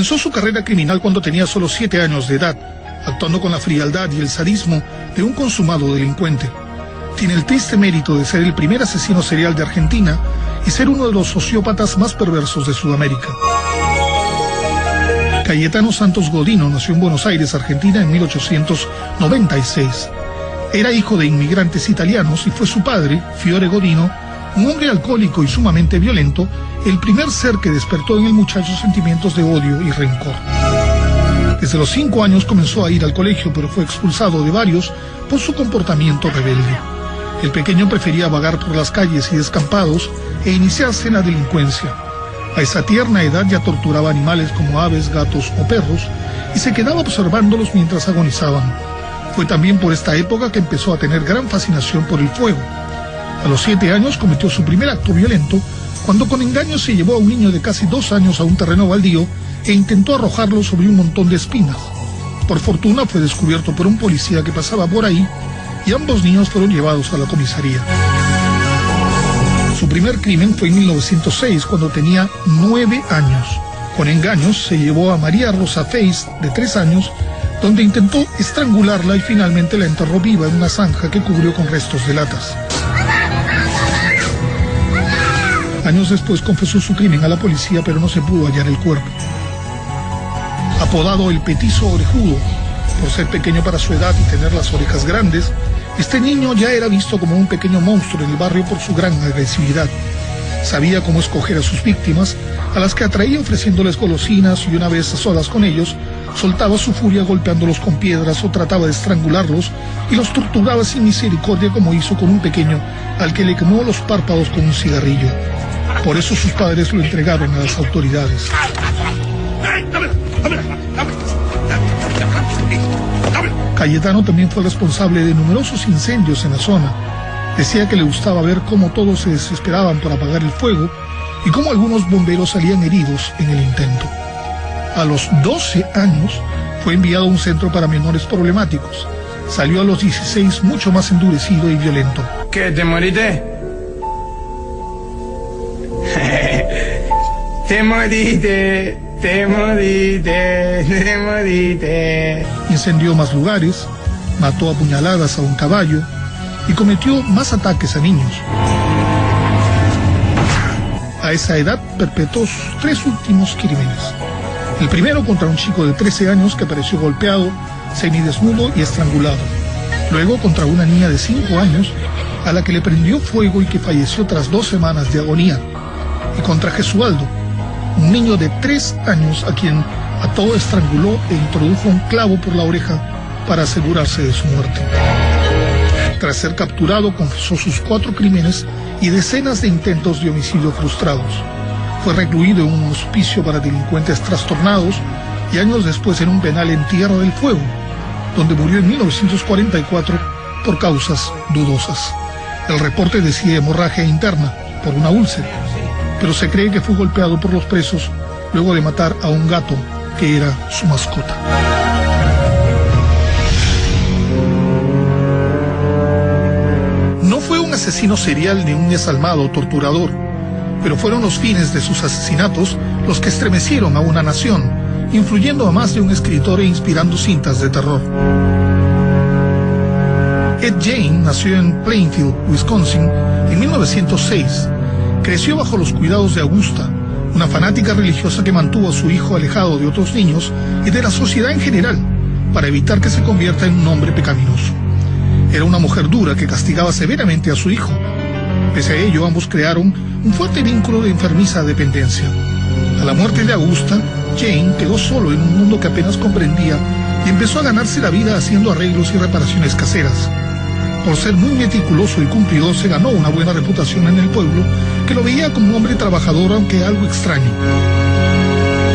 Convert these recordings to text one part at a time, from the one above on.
Comenzó su carrera criminal cuando tenía solo 7 años de edad, actuando con la frialdad y el sadismo de un consumado delincuente. Tiene el triste mérito de ser el primer asesino serial de Argentina y ser uno de los sociópatas más perversos de Sudamérica. Cayetano Santos Godino nació en Buenos Aires, Argentina, en 1896. Era hijo de inmigrantes italianos y fue su padre, Fiore Godino, un hombre alcohólico y sumamente violento, el primer ser que despertó en el muchacho sentimientos de odio y rencor. Desde los 5 años comenzó a ir al colegio, pero fue expulsado de varios por su comportamiento rebelde. El pequeño prefería vagar por las calles y descampados e iniciarse en la delincuencia. A esa tierna edad ya torturaba animales como aves, gatos o perros y se quedaba observándolos mientras agonizaban. Fue también por esta época que empezó a tener gran fascinación por el fuego. A los 7 años cometió su primer acto violento cuando con engaño se llevó a un niño de casi 2 años a un terreno baldío e intentó arrojarlo sobre un montón de espinas. Por fortuna fue descubierto por un policía que pasaba por ahí y ambos niños fueron llevados a la comisaría. Su primer crimen fue en 1906, cuando tenía 9 años. Con engaños se llevó a María Rosa Feis, de 3 años, donde intentó estrangularla y finalmente la enterró viva en una zanja que cubrió con restos de latas. Años después confesó su crimen a la policía, pero no se pudo hallar el cuerpo. Apodado el Petizo Orejudo, por ser pequeño para su edad y tener las orejas grandes, este niño ya era visto como un pequeño monstruo en el barrio por su gran agresividad. Sabía cómo escoger a sus víctimas, a las que atraía ofreciéndoles golosinas, y una vez a solas con ellos, soltaba su furia golpeándolos con piedras o trataba de estrangularlos y los torturaba sin misericordia, como hizo con un pequeño al que le quemó los párpados con un cigarrillo. Por eso sus padres lo entregaron a las autoridades. Cayetano también fue responsable de numerosos incendios en la zona. Decía que le gustaba ver cómo todos se desesperaban por apagar el fuego y cómo algunos bomberos salían heridos en el intento. A los 12 años fue enviado a un centro para menores problemáticos. Salió a los 16 mucho más endurecido y violento. ¿Qué, te moriste? Te moriste. Te moriste, te moriste. Incendió más lugares, mató a puñaladas a un caballo y cometió más ataques a niños. A esa edad perpetró sus 3 últimos crímenes. El primero contra un chico de 13 años que apareció golpeado, semidesnudo y estrangulado. Luego contra una niña de 5 años a la que le prendió fuego y que falleció tras 2 semanas de agonía. Y contra Gesualdo, un niño de 3 años a quien ató, estranguló e introdujo un clavo por la oreja para asegurarse de su muerte. Tras ser capturado, confesó sus 4 crímenes y decenas de intentos de homicidio frustrados. Fue recluido en un hospicio para delincuentes trastornados y años después en un penal en Tierra del Fuego, donde murió en 1944 por causas dudosas. El reporte decía hemorragia interna por una úlcera, pero se cree que fue golpeado por los presos luego de matar a un gato que era su mascota. No fue un asesino serial ni un desalmado torturador, pero fueron los fines de sus asesinatos los que estremecieron a una nación, influyendo a más de un escritor e inspirando cintas de terror. Ed Gein nació en Plainfield, Wisconsin, en 1906. Creció bajo los cuidados de Augusta, una fanática religiosa que mantuvo a su hijo alejado de otros niños y de la sociedad en general, para evitar que se convierta en un hombre pecaminoso. Era una mujer dura que castigaba severamente a su hijo. Pese a ello, ambos crearon un fuerte vínculo de enfermiza dependencia. A la muerte de Augusta, Jane quedó solo en un mundo que apenas comprendía y empezó a ganarse la vida haciendo arreglos y reparaciones caseras. Por ser muy meticuloso y cumplidor, se ganó una buena reputación en el pueblo, que lo veía como un hombre trabajador, aunque algo extraño.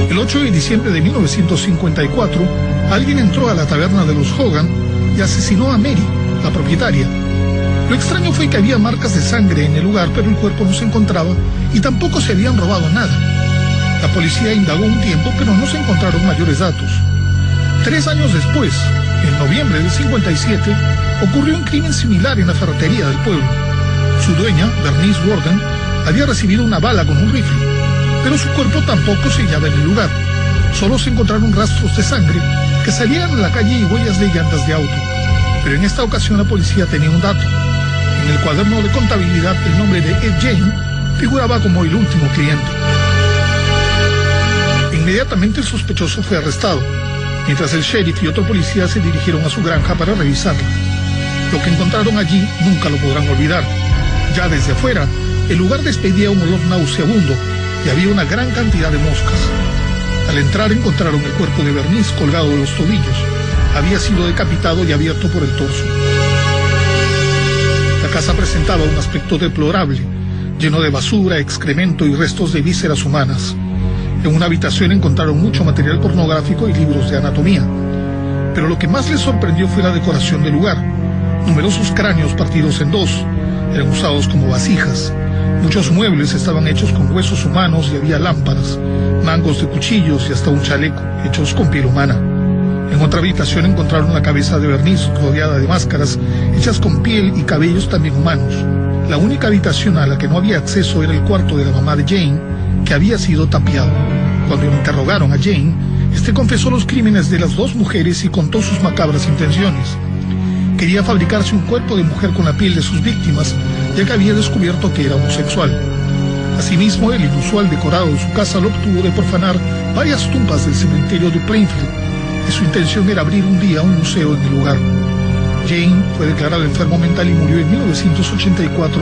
El 8 de diciembre de 1954, alguien entró a la taberna de los Hogan y asesinó a Mary, la propietaria. Lo extraño fue que había marcas de sangre en el lugar, pero el cuerpo no se encontraba y tampoco se habían robado nada. La policía indagó un tiempo, pero no se encontraron mayores datos. 3 años después, en noviembre del 57, ocurrió un crimen similar en la ferretería del pueblo. Su dueña, Bernice Warden, había recibido una bala con un rifle, pero su cuerpo tampoco se hallaba en el lugar. Solo se encontraron rastros de sangre que salían a la calle y huellas de llantas de auto. Pero en esta ocasión la policía tenía un dato. En el cuaderno de contabilidad el nombre de Ed Jane figuraba como el último cliente. Inmediatamente el sospechoso fue arrestado, mientras el sheriff y otro policía se dirigieron a su granja para revisarla. Lo que encontraron allí nunca lo podrán olvidar. Ya desde afuera, el lugar despedía un olor nauseabundo y había una gran cantidad de moscas. Al entrar encontraron el cuerpo de Bernice colgado de los tobillos. Había sido decapitado y abierto por el torso. La casa presentaba un aspecto deplorable, lleno de basura, excremento y restos de vísceras humanas. En una habitación encontraron mucho material pornográfico y libros de anatomía. Pero lo que más les sorprendió fue la decoración del lugar. Numerosos cráneos partidos en dos eran usados como vasijas. Muchos muebles estaban hechos con huesos humanos y había lámparas, mangos de cuchillos y hasta un chaleco hechos con piel humana. En otra habitación encontraron la cabeza de Bernice rodeada de máscaras hechas con piel y cabellos también humanos. La única habitación a la que no había acceso era el cuarto de la mamá de Jane, que había sido tapiado. Cuando interrogaron a Jane, este confesó los crímenes de las dos mujeres y contó sus macabras intenciones. Quería fabricarse un cuerpo de mujer con la piel de sus víctimas, ya que había descubierto que era homosexual. Asimismo, el inusual decorado de su casa lo obtuvo de profanar varias tumbas del cementerio de Plainfield, y su intención era abrir un día un museo en el lugar. Jane fue declarado enfermo mental y murió en 1984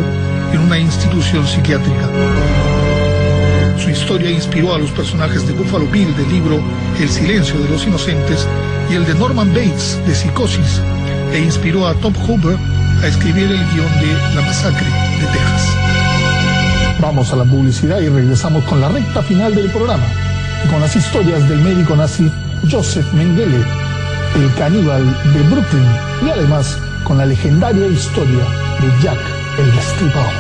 en una institución psiquiátrica. Su historia inspiró a los personajes de Buffalo Bill del libro El silencio de los inocentes y el de Norman Bates de Psicosis, e inspiró a Tom Hooper a escribir el guión de La masacre de Texas. Vamos a la publicidad y regresamos con la recta final del programa, con las historias del médico nazi Joseph Mengele, el caníbal de Brooklyn, y además con la legendaria historia de Jack el Destripador.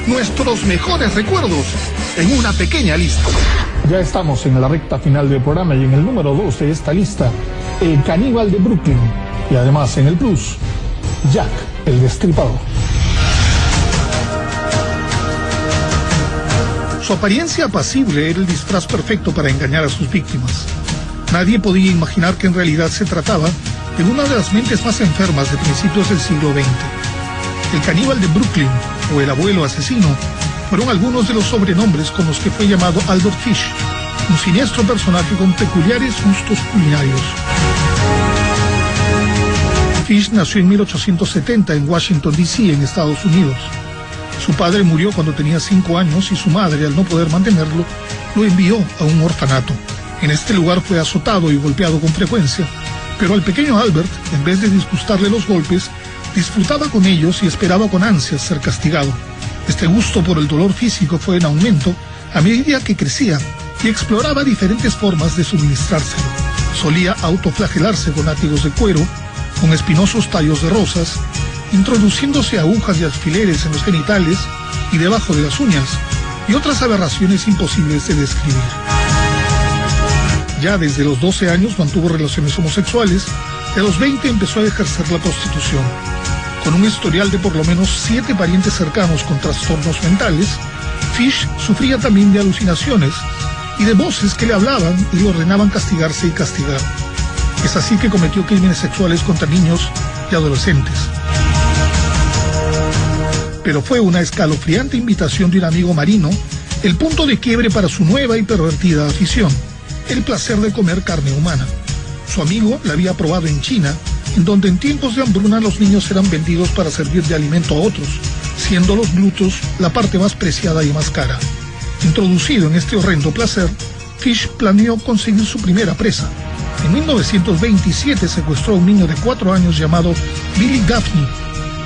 Nuestros mejores recuerdos en una pequeña lista. Ya estamos en la recta final del programa y en el número 2 de esta lista, el caníbal de Brooklyn, y además en el plus, Jack el Destripador. Su apariencia apacible era el disfraz perfecto para engañar a sus víctimas. Nadie podía imaginar que en realidad se trataba de una de las mentes más enfermas de principios del siglo XX. El caníbal de Brooklyn, o el abuelo asesino, fueron algunos de los sobrenombres con los que fue llamado Albert Fish, un siniestro personaje con peculiares gustos culinarios. Fish nació en 1870 en Washington, D.C., en Estados Unidos. Su padre murió cuando tenía 5 años y su madre, al no poder mantenerlo, lo envió a un orfanato. En este lugar fue azotado y golpeado con frecuencia, pero al pequeño Albert, en vez de disgustarle los golpes, disfrutaba con ellos y esperaba con ansias ser castigado. Este gusto por el dolor físico fue en aumento a medida que crecía y exploraba diferentes formas de suministrárselo. Solía autoflagelarse con látigos de cuero, con espinosos tallos de rosas, introduciéndose agujas y alfileres en los genitales y debajo de las uñas, y otras aberraciones imposibles de describir. Ya desde los 12 años mantuvo relaciones homosexuales y a los 20 empezó a ejercer la prostitución. Con un historial de por lo menos 7 parientes cercanos con trastornos mentales, Fish sufría también de alucinaciones y de voces que le hablaban y le ordenaban castigarse y castigar. Es así que cometió crímenes sexuales contra niños y adolescentes. Pero fue una escalofriante invitación de un amigo marino el punto de quiebre para su nueva y pervertida afición, el placer de comer carne humana. Su amigo la había probado en China, en donde en tiempos de hambruna los niños eran vendidos para servir de alimento a otros, siendo los glutos la parte más preciada y más cara. Introducido en este horrendo placer, Fish planeó conseguir su primera presa. En 1927 secuestró a un niño de 4 años llamado Billy Gaffney,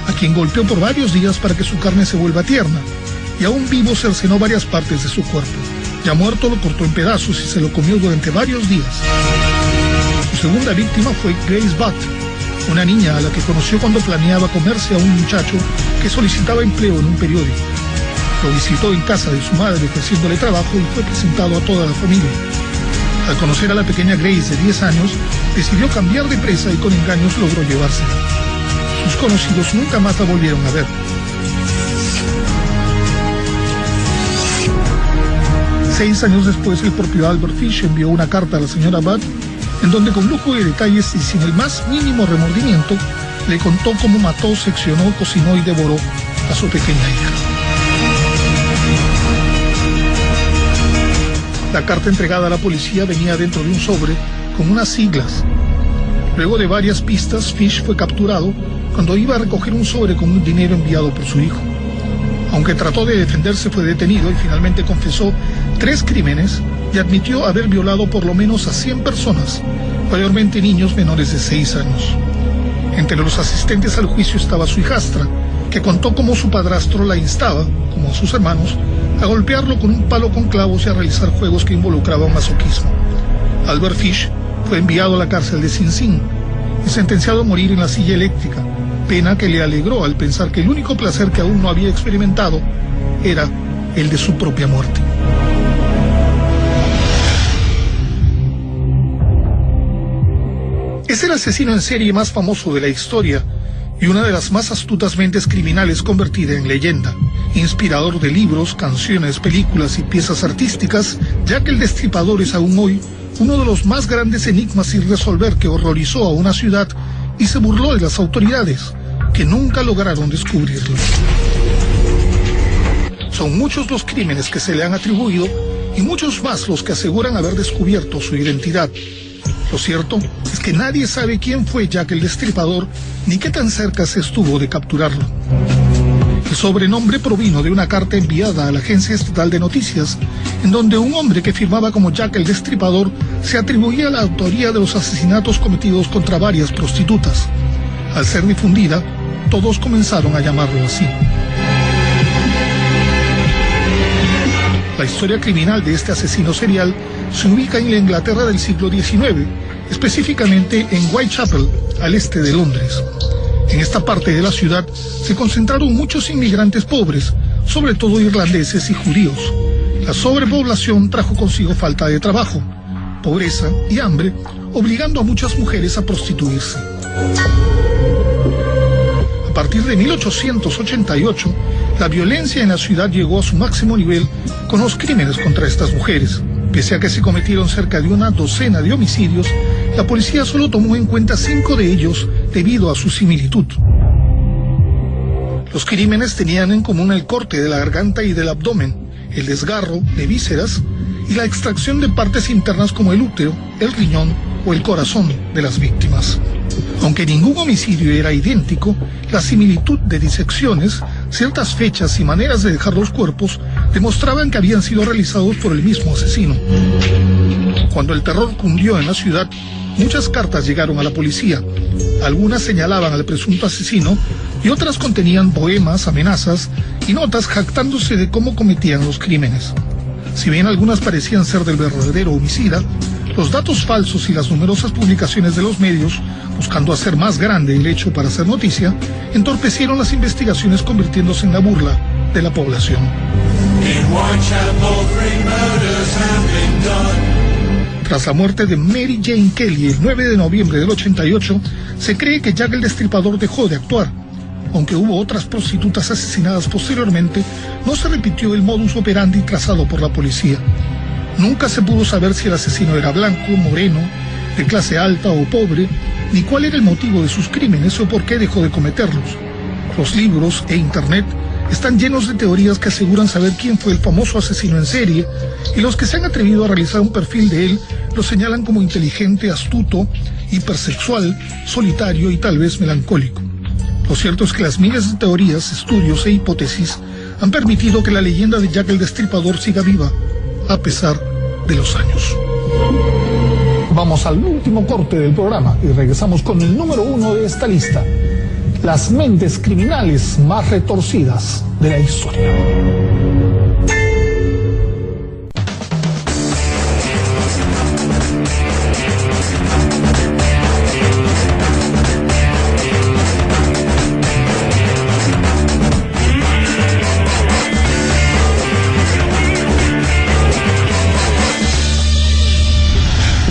a quien golpeó por varios días para que su carne se vuelva tierna, y aún vivo cercenó varias partes de su cuerpo. Ya muerto lo cortó en pedazos y se lo comió durante varios días. Su segunda víctima fue Grace Butt, una niña a la que conoció cuando planeaba comerse a un muchacho que solicitaba empleo en un periódico. Lo visitó en casa de su madre ofreciéndole trabajo y fue presentado a toda la familia. Al conocer a la pequeña Grace de 10 años, decidió cambiar de presa y con engaños logró llevársela. Sus conocidos nunca más la volvieron a ver. 6 años después, el propio Albert Fish envió una carta a la señora Budd, en donde con lujo de detalles y sin el más mínimo remordimiento, le contó cómo mató, seccionó, cocinó y devoró a su pequeña hija. La carta entregada a la policía venía dentro de un sobre con unas siglas. Luego de varias pistas, Fish fue capturado cuando iba a recoger un sobre con un dinero enviado por su hijo. Aunque trató de defenderse, fue detenido y finalmente confesó 3 crímenes y admitió haber violado por lo menos a 100 personas, mayormente niños menores de 6 años. Entre los asistentes al juicio estaba su hijastra, que contó cómo su padrastro la instaba, como a sus hermanos, a golpearlo con un palo con clavos y a realizar juegos que involucraban masoquismo. Albert Fish fue enviado a la cárcel de Sing Sing y sentenciado a morir en la silla eléctrica, pena que le alegró al pensar que el único placer que aún no había experimentado era el de su propia muerte. Es el asesino en serie más famoso de la historia y una de las más astutas mentes criminales convertida en leyenda. Inspirador de libros, canciones, películas y piezas artísticas, Jack el Destripador es aún hoy uno de los más grandes enigmas sin resolver que horrorizó a una ciudad y se burló de las autoridades, que nunca lograron descubrirlo. Son muchos los crímenes que se le han atribuido y muchos más los que aseguran haber descubierto su identidad. Lo cierto es que nadie sabe quién fue Jack el Destripador ni qué tan cerca se estuvo de capturarlo. El sobrenombre provino de una carta enviada a la Agencia Estatal de Noticias, en donde un hombre que firmaba como Jack el Destripador se atribuía la autoría de los asesinatos cometidos contra varias prostitutas. Al ser difundida, todos comenzaron a llamarlo así. La historia criminal de este asesino serial se ubica en la Inglaterra del siglo XIX, específicamente en Whitechapel, al este de Londres. En esta parte de la ciudad se concentraron muchos inmigrantes pobres, sobre todo irlandeses y judíos. La sobrepoblación trajo consigo falta de trabajo, pobreza y hambre, obligando a muchas mujeres a prostituirse. A partir de 1888, la violencia en la ciudad llegó a su máximo nivel con los crímenes contra estas mujeres. Pese a que se cometieron cerca de una docena de homicidios, la policía solo tomó en cuenta 5 de ellos debido a su similitud. Los crímenes tenían en común el corte de la garganta y del abdomen, el desgarro de vísceras y la extracción de partes internas como el útero, el riñón o el corazón de las víctimas. Aunque ningún homicidio era idéntico, la similitud de disecciones, ciertas fechas y maneras de dejar los cuerpos demostraban que habían sido realizados por el mismo asesino. Cuando el terror cundió en la ciudad, muchas cartas llegaron a la policía. Algunas señalaban al presunto asesino y otras contenían poemas, amenazas y notas jactándose de cómo cometían los crímenes. Si bien algunas parecían ser del verdadero homicida, los datos falsos y las numerosas publicaciones de los medios, buscando hacer más grande el hecho para hacer noticia, entorpecieron las investigaciones convirtiéndose en la burla de la población. Tras la muerte de Mary Jane Kelly el 9 de noviembre del 88, se cree que Jack el Destripador dejó de actuar. Aunque hubo otras prostitutas asesinadas posteriormente, no se repitió el modus operandi trazado por la policía. Nunca se pudo saber si el asesino era blanco, moreno, de clase alta o pobre, ni cuál era el motivo de sus crímenes o por qué dejó de cometerlos. Los libros e internet están llenos de teorías que aseguran saber quién fue el famoso asesino en serie, y los que se han atrevido a realizar un perfil de él lo señalan como inteligente, astuto, hipersexual, solitario y tal vez melancólico. Lo cierto es que las miles de teorías, estudios e hipótesis han permitido que la leyenda de Jack el Destripador siga viva, a pesar de los años. Vamos al último corte del programa y regresamos con el número 1 de esta lista: las mentes criminales más retorcidas de la historia.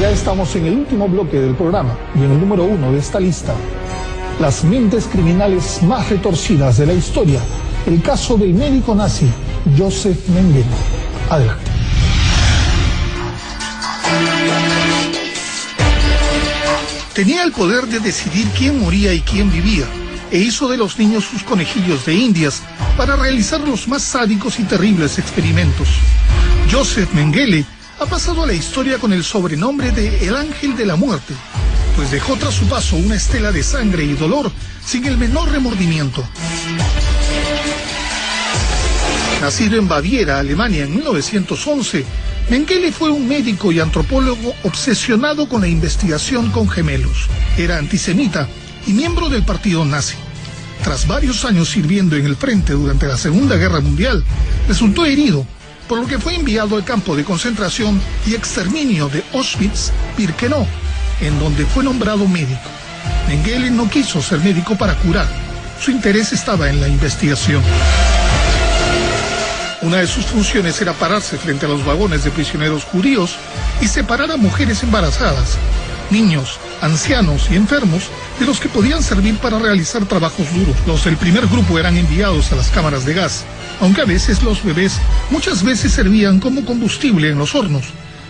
Ya estamos en el último bloque del programa y en el número 1 de esta lista. Las mentes criminales más retorcidas de la historia. El caso del médico nazi Joseph Mengele. Adelante. Tenía el poder de decidir quién moría y quién vivía, e hizo de los niños sus conejillos de indias para realizar los más sádicos y terribles experimentos. Joseph Mengele ha pasado a la historia con el sobrenombre de El Ángel de la Muerte, pues dejó tras su paso una estela de sangre y dolor sin el menor remordimiento. Nacido en Baviera, Alemania, en 1911, Mengele fue un médico y antropólogo obsesionado con la investigación con gemelos. Era antisemita y miembro del partido nazi. Tras varios años sirviendo en el frente durante la Segunda Guerra Mundial, resultó herido, por lo que fue enviado al campo de concentración y exterminio de Auschwitz-Birkenau, en donde fue nombrado médico. Mengele no quiso ser médico para curar, su interés estaba en la investigación. Una de sus funciones era pararse frente a los vagones de prisioneros judíos y separar a mujeres embarazadas, niños, ancianos y enfermos de los que podían servir para realizar trabajos duros. Los del primer grupo eran enviados a las cámaras de gas, aunque a veces los bebés muchas veces servían como combustible en los hornos,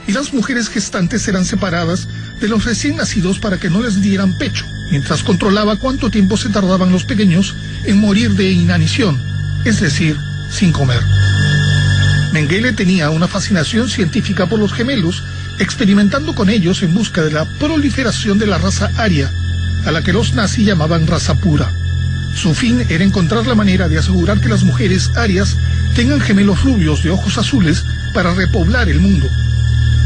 y las mujeres gestantes eran separadas de los recién nacidos para que no les dieran pecho, mientras controlaba cuánto tiempo se tardaban los pequeños en morir de inanición, es decir, sin comer. Mengele tenía una fascinación científica por los gemelos, experimentando con ellos en busca de la proliferación de la raza aria, a la que los nazis llamaban raza pura. Su fin era encontrar la manera de asegurar que las mujeres arias tengan gemelos rubios de ojos azules para repoblar el mundo.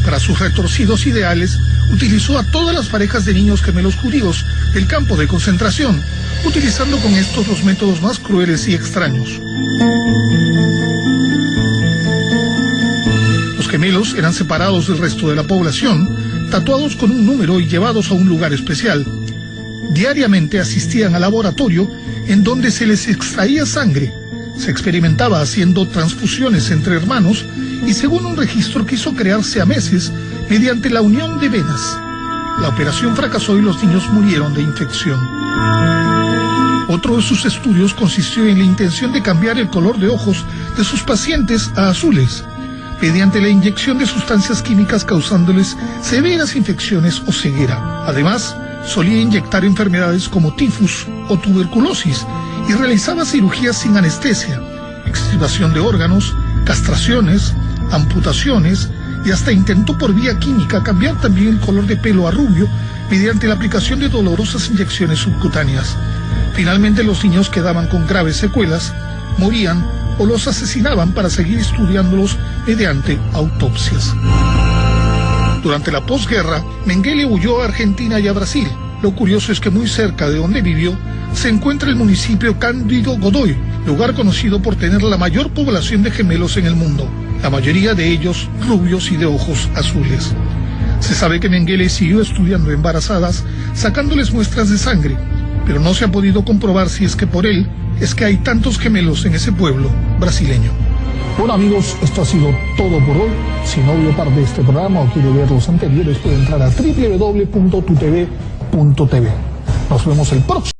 Para sus retorcidos ideales, utilizó a todas las parejas de niños gemelos judíos del campo de concentración, utilizando con estos los métodos más crueles y extraños. Los gemelos eran separados del resto de la población, tatuados con un número y llevados a un lugar especial. Diariamente asistían al laboratorio en donde se les extraía sangre. Se experimentaba haciendo transfusiones entre hermanos y según un registro quiso crearse a meses mediante la unión de venas. La operación fracasó y los niños murieron de infección. Otro de sus estudios consistió en la intención de cambiar el color de ojos de sus pacientes a azules, mediante la inyección de sustancias químicas causándoles severas infecciones o ceguera. Además, solía inyectar enfermedades como tifus o tuberculosis y realizaba cirugías sin anestesia, extirpación de órganos, castraciones, amputaciones y hasta intentó por vía química cambiar también el color de pelo a rubio mediante la aplicación de dolorosas inyecciones subcutáneas. Finalmente los niños quedaban con graves secuelas, morían o los asesinaban para seguir estudiándolos mediante autopsias. Durante la posguerra, Mengele huyó a Argentina y a Brasil. Lo curioso es que muy cerca de donde vivió se encuentra el municipio Cándido Godoy, lugar conocido por tener la mayor población de gemelos en el mundo, la mayoría de ellos rubios y de ojos azules. Se sabe que Mengele siguió estudiando embarazadas, sacándoles muestras de sangre, pero no se ha podido comprobar si es que por él es que hay tantos gemelos en ese pueblo brasileño. Bueno amigos, esto ha sido todo por hoy. Si no vio parte de este programa o quiere ver los anteriores, puede entrar a www.tutv.tv. Nos vemos el próximo.